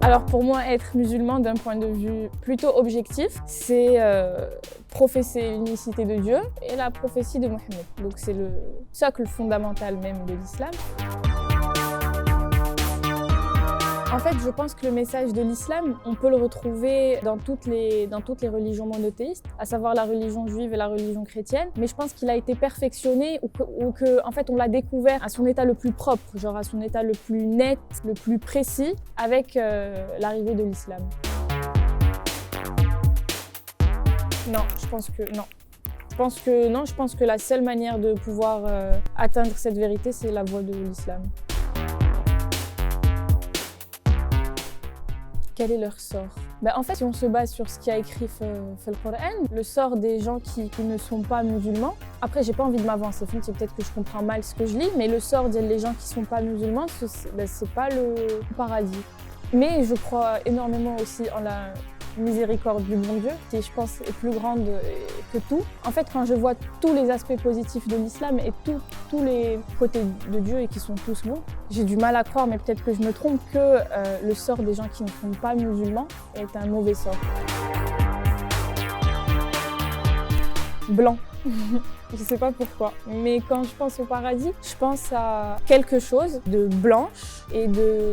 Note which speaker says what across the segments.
Speaker 1: Alors pour moi, être musulman d'un point de vue plutôt objectif, c'est professer l'unicité de Dieu et la prophétie de Mohammed. Donc c'est le socle fondamental même de l'islam. En fait, je pense que le message de l'islam, on peut le retrouver dans toutes les religions monothéistes, à savoir la religion juive et la religion chrétienne. Mais je pense qu'il a été perfectionné ou que, en fait, on l'a découvert à son état le plus propre, genre à son état le plus net, le plus précis, avec l'arrivée de l'islam. Non, je pense que non. Je pense que la seule manière de pouvoir atteindre cette vérité, c'est la voie de l'islam. Quel est leur sort? En fait, si on se base sur ce qui a écrit le Coran, le sort des gens qui ne sont pas musulmans, après j'ai pas envie de m'avancer, peut-être que je comprends mal ce que je lis, mais le sort des gens qui sont pas musulmans, c'est pas le paradis. Mais je crois énormément aussi en la miséricorde du bon Dieu, qui je pense est plus grande que tout. En fait, quand je vois tous les aspects positifs de l'islam et tous les côtés de Dieu et qui sont tous bons, j'ai du mal à croire, mais peut-être que je me trompe, que le sort des gens qui ne sont pas musulmans est un mauvais sort. Blanc. Je sais pas pourquoi, mais quand je pense au paradis, je pense à quelque chose de blanche et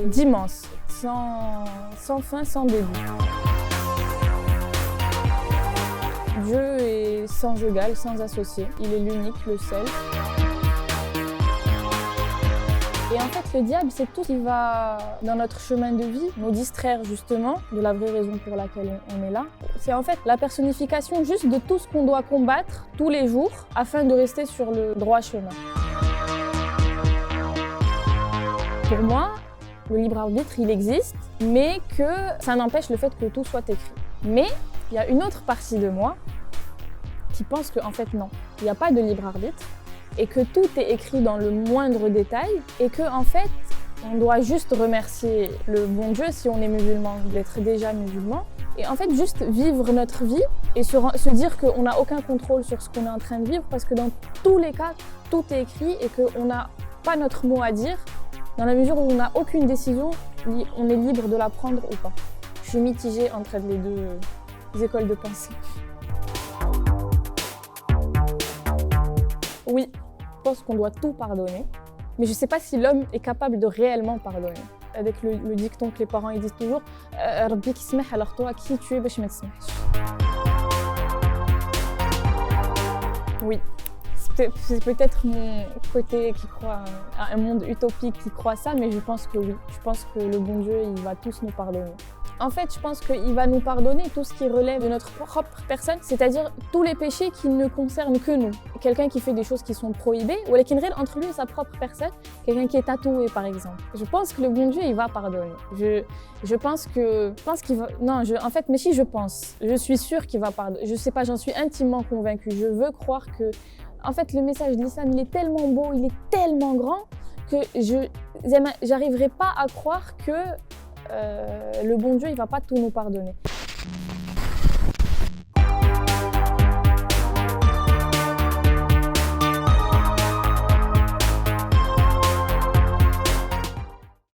Speaker 1: d'immense, sans fin, sans début. Dieu est sans égal, sans associé. Il est l'unique, le seul. Et en fait, le diable, c'est tout ce qui va, dans notre chemin de vie, nous distraire justement de la vraie raison pour laquelle on est là. C'est en fait la personnification juste de tout ce qu'on doit combattre tous les jours afin de rester sur le droit chemin. Pour moi, le libre arbitre, il existe, mais que ça n'empêche le fait que tout soit écrit. Mais il y a une autre partie de moi qui pense qu'en fait non, il n'y a pas de libre arbitre et que tout est écrit dans le moindre détail et que en fait on doit juste remercier le bon Dieu si on est musulman d'être déjà musulman et en fait juste vivre notre vie et se dire qu'on n'a aucun contrôle sur ce qu'on est en train de vivre parce que dans tous les cas tout est écrit et qu'on n'a pas notre mot à dire dans la mesure où on n'a aucune décision, on est libre de la prendre ou pas. Je suis mitigée entre les deux écoles de pensée. Oui, je pense qu'on doit tout pardonner, mais je ne sais pas si l'homme est capable de réellement pardonner. Avec le dicton que les parents ils disent toujours « Rabbi qui smeh, alors toi, qui tu es, bah, je me smeh ». Oui, c'est peut-être mon côté qui croit à un monde utopique qui croit ça, mais je pense que oui. Je pense que le bon Dieu, il va tous nous pardonner. En fait, je pense qu'il va nous pardonner tout ce qui relève de notre propre personne, c'est-à-dire tous les péchés qui ne concernent que nous. Quelqu'un qui fait des choses qui sont prohibées, ou qui relève entre lui et sa propre personne, quelqu'un qui est tatoué par exemple. Je pense que le bon Dieu, il va pardonner. Je pense qu'il va... Non, en fait, mais si je pense, je suis sûre qu'il va pardonner. Je sais pas, j'en suis intimement convaincue. Je veux croire que... En fait, le message de l'islam, il est tellement beau, il est tellement grand que j'arriverai pas à croire que le bon Dieu, il va pas tout nous pardonner.